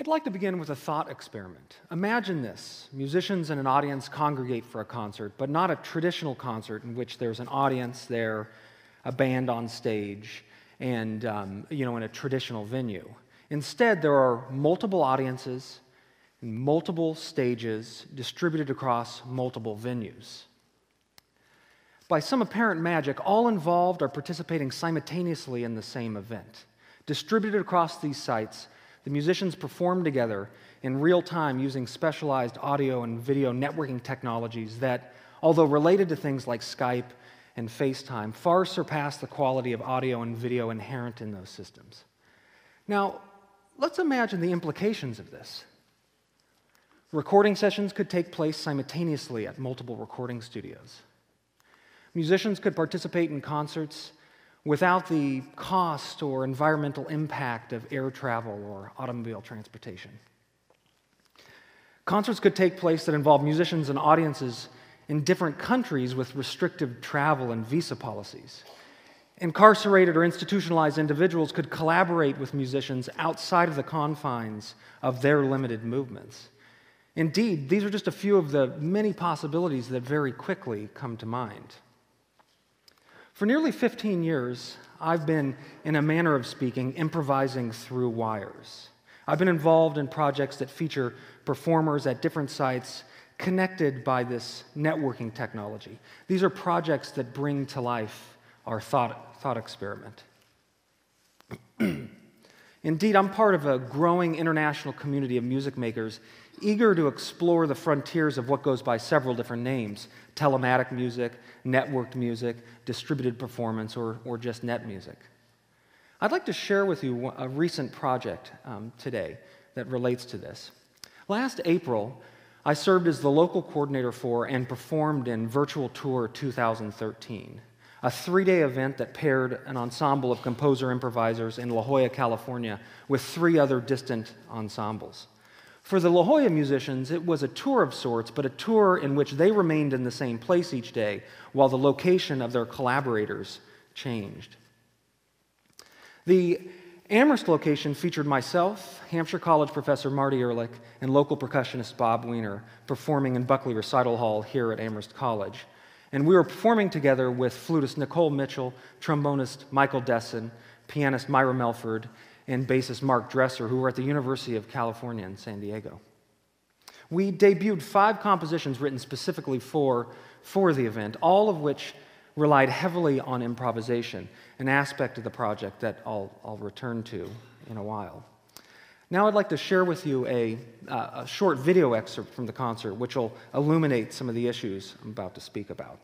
like to begin with a thought experiment. Imagine this. Musicians and an audience congregate for a concert, but not a traditional concert in which there's an audience there, a band on stage, and in a traditional venue. Instead, there are multiple audiences and multiple stages distributed across multiple venues. By some apparent magic, all involved are participating simultaneously in the same event. Distributed across these sites, the musicians perform together in real time using specialized audio and video networking technologies that, although related to things like Skype and FaceTime, far surpass the quality of audio and video inherent in those systems. Now, let's imagine the implications of this. Recording sessions could take place simultaneously at multiple recording studios. Musicians could participate in concerts without the cost or environmental impact of air travel or automobile transportation. Concerts could take place that involve musicians and audiences in different countries with restrictive travel and visa policies. Incarcerated or institutionalized individuals could collaborate with musicians outside of the confines of their limited movements. Indeed, these are just a few of the many possibilities that very quickly come to mind. For nearly 15 years, I've been, in a manner of speaking, improvising through wires. I've been involved in projects that feature performers at different sites connected by this networking technology. These are projects that bring to life our thought experiment. Indeed, I'm part of a growing international community of music makers eager to explore the frontiers of what goes by several different names: telematic music, networked music, distributed performance, or just net music. I'd like to share with you a recent project today that relates to this. Last April, I served as the local coordinator for and performed in Virtual Tour 2013, a 3-day event that paired an ensemble of composer-improvisers in La Jolla, California, with 3 other distant ensembles. For the La Jolla musicians, it was a tour of sorts, but a tour in which they remained in the same place each day, while the location of their collaborators changed. The Amherst location featured myself, Hampshire College professor Marty Ehrlich, and local percussionist Bob Weiner performing in Buckley Recital Hall here at Amherst College. And we were performing together with flutist Nicole Mitchell, trombonist Michael Desson, pianist Myra Melford, and bassist Mark Dresser, who were at the University of California in San Diego. We debuted 5 compositions written specifically for the event, all of which relied heavily on improvisation, an aspect of the project that I'll return to in a while. Now I'd like to share with you a short video excerpt from the concert, which will illuminate some of the issues I'm about to speak about.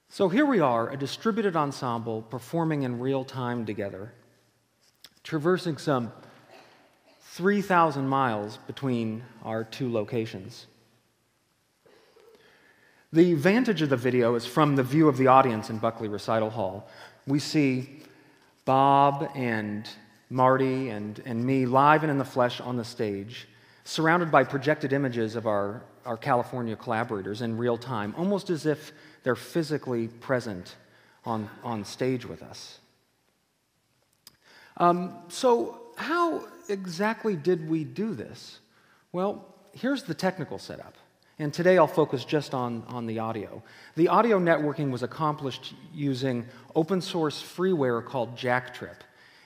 So here we are, a distributed ensemble performing in real time together. traversing some 3,000 miles between our two locations. The vantage of the video is from the view of the audience in Buckley Recital Hall. We see Bob and Marty and me live and in the flesh on the stage, surrounded by projected images of our California collaborators in real time, almost as if they're physically present on stage with us. So how exactly did we do this? Well, here's the technical setup. And today I'll focus just on the audio. The audio networking was accomplished using open source freeware called Jacktrip.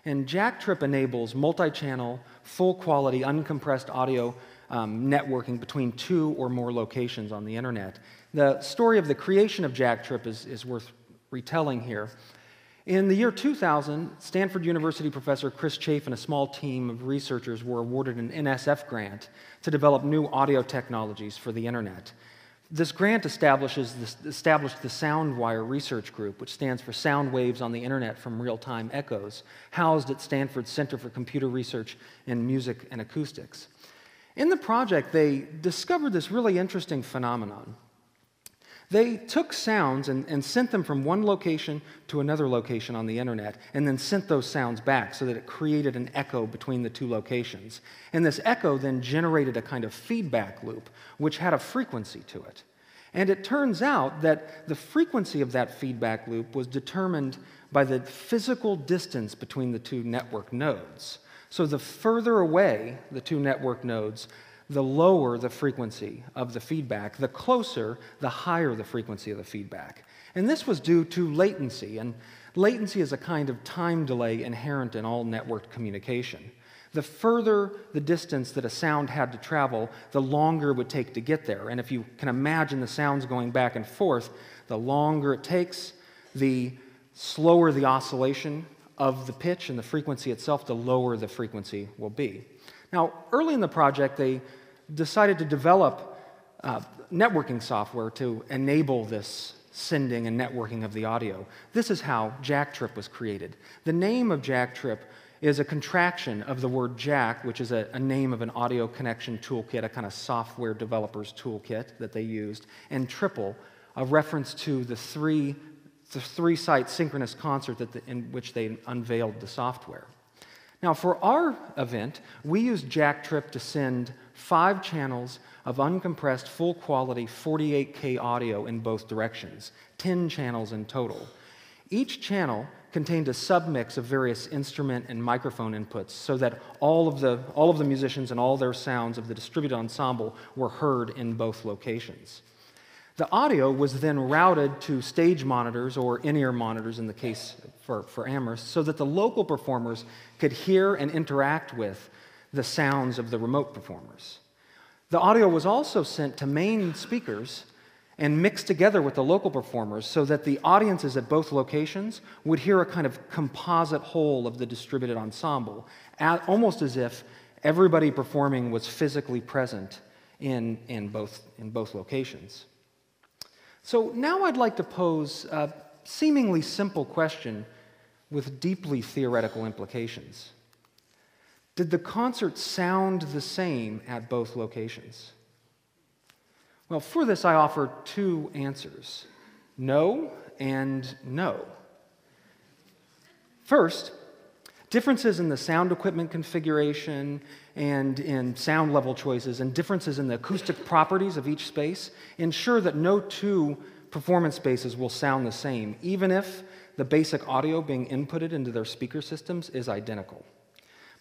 And Jacktrip enables multi-channel, full-quality, uncompressed audio networking between two or more locations on the internet. The story of the creation of Jacktrip is worth retelling here. In the year 2000, Stanford University professor Chris Chafe and a small team of researchers were awarded an NSF grant to develop new audio technologies for the internet. This grant established the SoundWire Research Group, which stands for Sound Waves on the Internet from Real-Time Echoes, housed at Stanford's Center for Computer Research in Music and Acoustics. In the project, they discovered this really interesting phenomenon. They took sounds and sent them from one location to another location on the internet, and then sent those sounds back so that it created an echo between the two locations. And this echo then generated a kind of feedback loop, which had a frequency to it. And it turns out that the frequency of that feedback loop was determined by the physical distance between the two network nodes. So the further away the two network nodes, the lower the frequency of the feedback. The closer, the higher the frequency of the feedback. And this was due to latency. And latency is a kind of time delay inherent in all networked communication. The further the distance that a sound had to travel, the longer it would take to get there. And if you can imagine the sounds going back and forth, the longer it takes, the slower the oscillation of the pitch and the frequency itself, the lower the frequency will be. Now, early in the project, they decided to develop networking software to enable this sending and networking of the audio. This is how Jacktrip was created. The name of Jacktrip is a contraction of the word Jack, which is a name of an audio connection toolkit, a kind of software developer's toolkit that they used, and Triple, a reference to the three-site synchronous concert in which they unveiled the software. Now, for our event, we used Jacktrip to send 5 channels of uncompressed, full-quality 48K audio in both directions, 10 channels in total. Each channel contained a submix of various instrument and microphone inputs so that all of the musicians and all their sounds of the distributed ensemble were heard in both locations. The audio was then routed to stage monitors or in-ear monitors in the case for Amherst so that the local performers could hear and interact with the sounds of the remote performers. The audio was also sent to main speakers and mixed together with the local performers so that the audiences at both locations would hear a kind of composite whole of the distributed ensemble, almost as if everybody performing was physically present in both locations. So now I'd like to pose a seemingly simple question with deeply theoretical implications. Did the concert sound the same at both locations? Well, for this I offer 2 answers, no and no. First, differences in the sound equipment configuration and in sound level choices and differences in the acoustic properties of each space ensure that no 2 performance spaces will sound the same, even if the basic audio being inputted into their speaker systems is identical.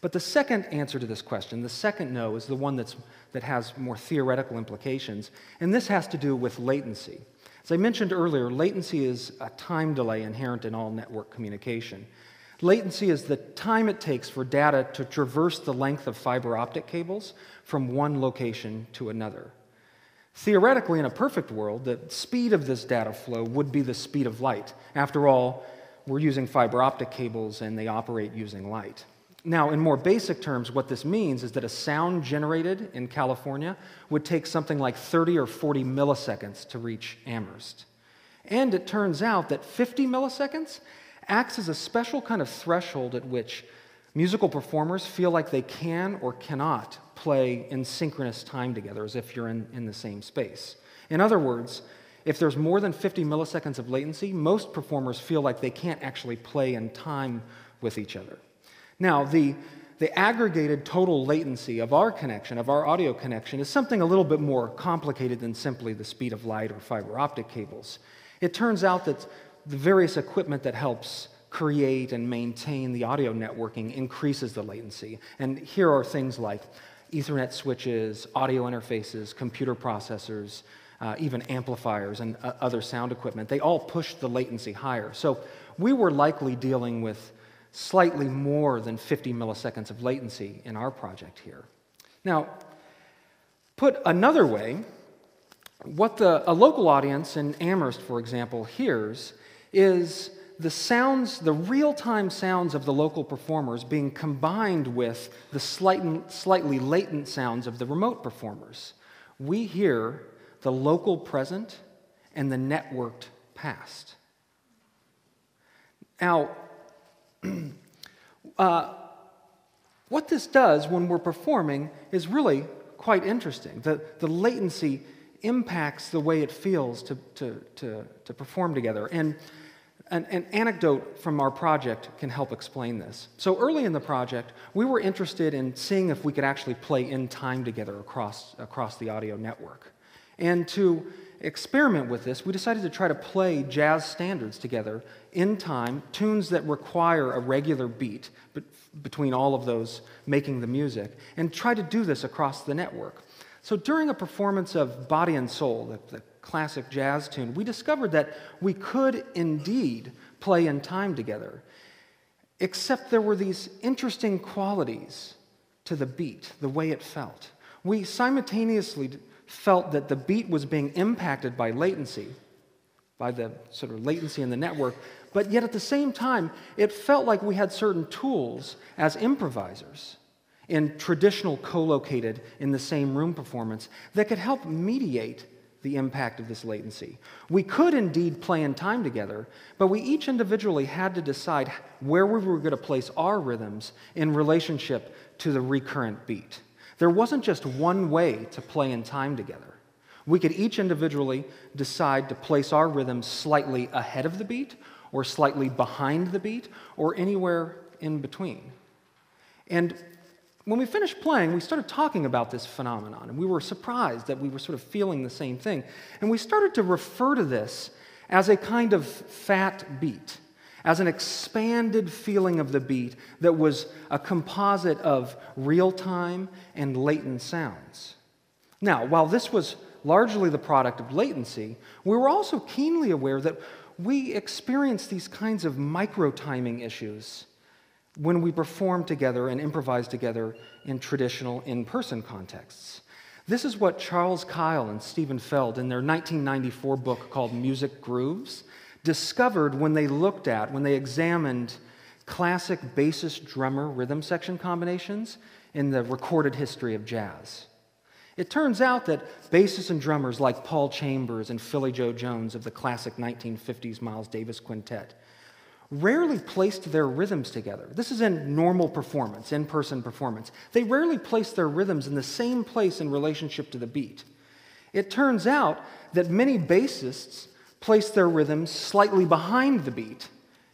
But the second answer to this question, the second no, is the one that has more theoretical implications, and this has to do with latency. As I mentioned earlier, latency is a time delay inherent in all network communication. Latency is the time it takes for data to traverse the length of fiber optic cables from one location to another. Theoretically, in a perfect world, the speed of this data flow would be the speed of light. After all, we're using fiber optic cables and they operate using light. Now, in more basic terms, what this means is that a sound generated in California would take something like 30 or 40 milliseconds to reach Amherst. And it turns out that 50 milliseconds acts as a special kind of threshold at which Musical performers feel like they can or cannot play in synchronous time together, as if you're in the same space. In other words, if there's more than 50 milliseconds of latency, most performers feel like they can't actually play in time with each other. Now, the aggregated total latency of our connection, of our audio connection, is something a little bit more complicated than simply the speed of light or fiber optic cables. It turns out that the various equipment that helps create and maintain the audio networking increases the latency. And here are things like Ethernet switches, audio interfaces, computer processors, even amplifiers and other sound equipment. They all push the latency higher. So we were likely dealing with slightly more than 50 milliseconds of latency in our project here. Now, put another way, what a local audience in Amherst, for example, hears is the sounds, the real-time sounds of the local performers being combined with the slightly latent sounds of the remote performers. We hear the local present and the networked past. Now, what this does when we're performing is really quite interesting. The latency impacts the way it feels to perform together. And an anecdote from our project can help explain this. So early in the project, we were interested in seeing if we could actually play in time together across the audio network. And to experiment with this, we decided to try to play jazz standards together in time, tunes that require a regular beat between all of those making the music, and try to do this across the network. So during a performance of Body and Soul, the classic jazz tune, we discovered that we could indeed play in time together, except there were these interesting qualities to the beat, the way it felt. We simultaneously felt that the beat was being impacted by latency, by the sort of latency in the network, but yet at the same time, it felt like we had certain tools as improvisers in traditional co-located in the same room performance that could help mediate the impact of this latency. We could indeed play in time together, but we each individually had to decide where we were going to place our rhythms in relationship to the recurrent beat. There wasn't just one way to play in time together. We could each individually decide to place our rhythms slightly ahead of the beat, or slightly behind the beat, or anywhere in between. And when we finished playing, we started talking about this phenomenon, and we were surprised that we were sort of feeling the same thing. And we started to refer to this as a kind of fat beat, as an expanded feeling of the beat that was a composite of real-time and latent sounds. Now, while this was largely the product of latency, we were also keenly aware that we experience these kinds of micro-timing issues when we perform together and improvise together in traditional in-person contexts. This is what Charles Kyle and Stephen Feld, in their 1994 book called Music Grooves, discovered when they examined classic bassist-drummer rhythm section combinations in the recorded history of jazz. It turns out that bassists and drummers like Paul Chambers and Philly Joe Jones of the classic 1950s Miles Davis Quintet rarely placed their rhythms together. This is in normal performance, in-person performance. They rarely placed their rhythms in the same place in relationship to the beat. It turns out that many bassists place their rhythms slightly behind the beat,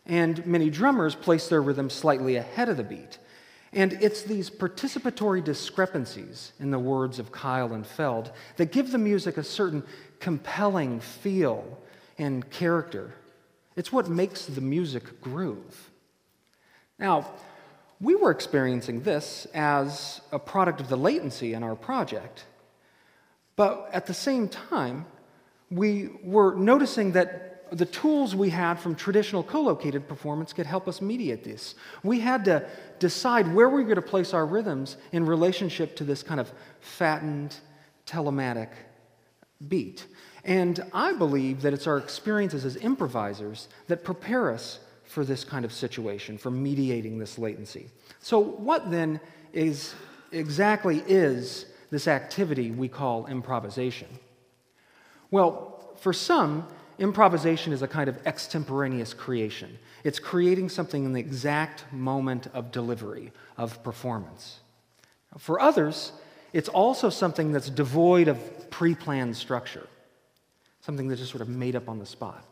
and many drummers place their rhythms slightly ahead of the beat. And it's these participatory discrepancies, in the words of Kyle and Feld, that give the music a certain compelling feel and character. It's what makes the music groove. Now, we were experiencing this as a product of the latency in our project, but at the same time, we were noticing that the tools we had from traditional co-located performance could help us mediate this. We had to decide where we were going to place our rhythms in relationship to this kind of fattened, telematic beat. And I believe that it's our experiences as improvisers that prepare us for this kind of situation, for mediating this latency. So what then exactly is this activity we call improvisation? Well, for some, improvisation is a kind of extemporaneous creation. It's creating something in the exact moment of delivery, of performance. For others, it's also something that's devoid of pre-planned structure, something that's just sort of made up on the spot.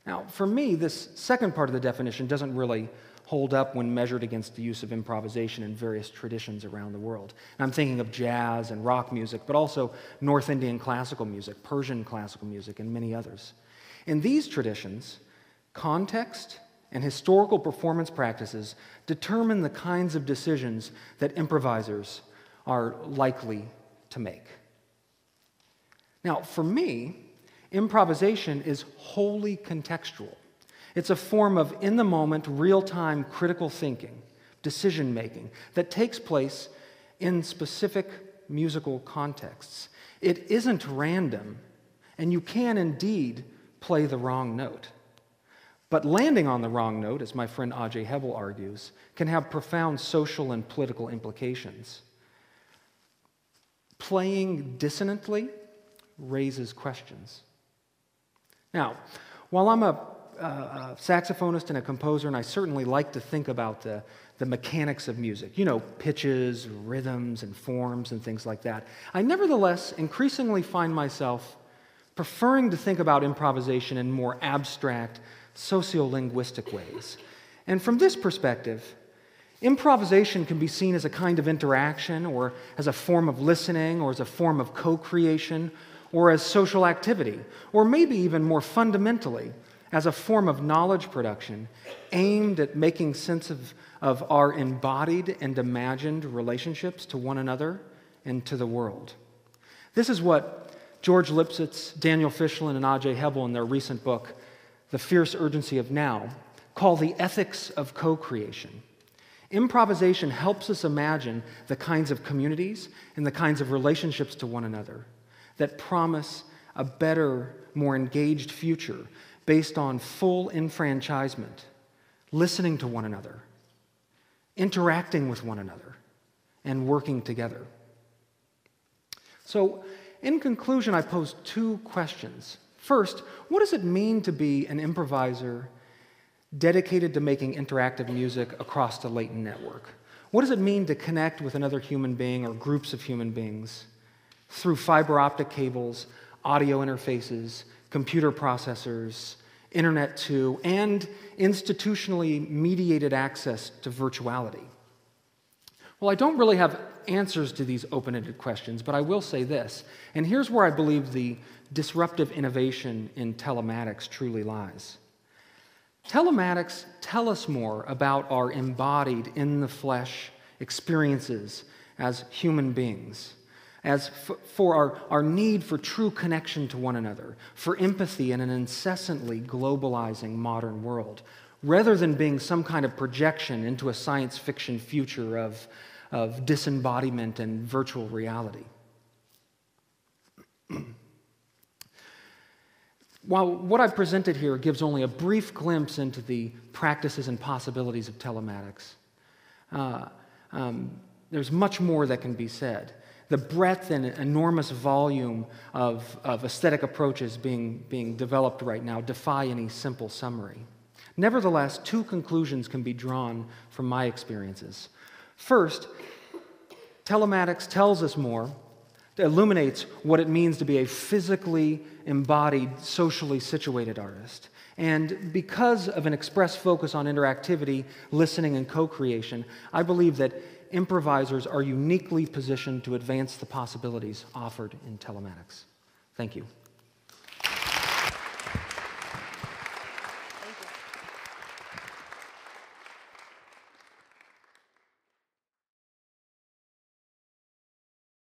Now, for me, this second part of the definition doesn't really hold up when measured against the use of improvisation in various traditions around the world. And I'm thinking of jazz and rock music, but also North Indian classical music, Persian classical music, and many others. In these traditions, context and historical performance practices determine the kinds of decisions that improvisers are likely to make. Now, for me, improvisation is wholly contextual. It's a form of in-the-moment, real-time critical thinking, decision-making that takes place in specific musical contexts. It isn't random, and you can indeed play the wrong note. But landing on the wrong note, as my friend A.J. Hebel argues, can have profound social and political implications. Playing dissonantly raises questions. Now, while I'm a saxophonist and a composer, and I certainly like to think about the mechanics of music, pitches, rhythms, and forms, and things like that, I nevertheless increasingly find myself preferring to think about improvisation in more abstract, sociolinguistic ways. And from this perspective, improvisation can be seen as a kind of interaction, or as a form of listening, or as a form of co-creation, or as social activity, or maybe even more fundamentally, as a form of knowledge production aimed at making sense of our embodied and imagined relationships to one another and to the world. This is what George Lipsitz, Daniel Fischlin, and A.J. Hebel in their recent book, The Fierce Urgency of Now, call the ethics of co-creation. Improvisation helps us imagine the kinds of communities and the kinds of relationships to one another that promise a better, more engaged future based on full enfranchisement, listening to one another, interacting with one another, and working together. So, in conclusion, I pose two questions. First, what does it mean to be an improviser dedicated to making interactive music across the latent network? What does it mean to connect with another human being or groups of human beings through fiber optic cables, audio interfaces, computer processors, Internet 2, and institutionally mediated access to virtuality? Well, I don't really have answers to these open-ended questions, but I will say this, and here's where I believe the disruptive innovation in telematics truly lies. Telematics tell us more about our embodied, in-the-flesh experiences as human beings, as for our need for true connection to one another, for empathy in an incessantly globalizing modern world, rather than being some kind of projection into a science fiction future of disembodiment and virtual reality. While what I've presented here gives only a brief glimpse into the practices and possibilities of telematics, there's much more that can be said. The breadth and enormous volume of aesthetic approaches being developed right now defy any simple summary. Nevertheless, two conclusions can be drawn from my experiences. First, telematics tells us more, illuminates what it means to be a physically embodied, socially situated artist. And because of an express focus on interactivity, listening, and co-creation, I believe that improvisers are uniquely positioned to advance the possibilities offered in telematics. Thank you.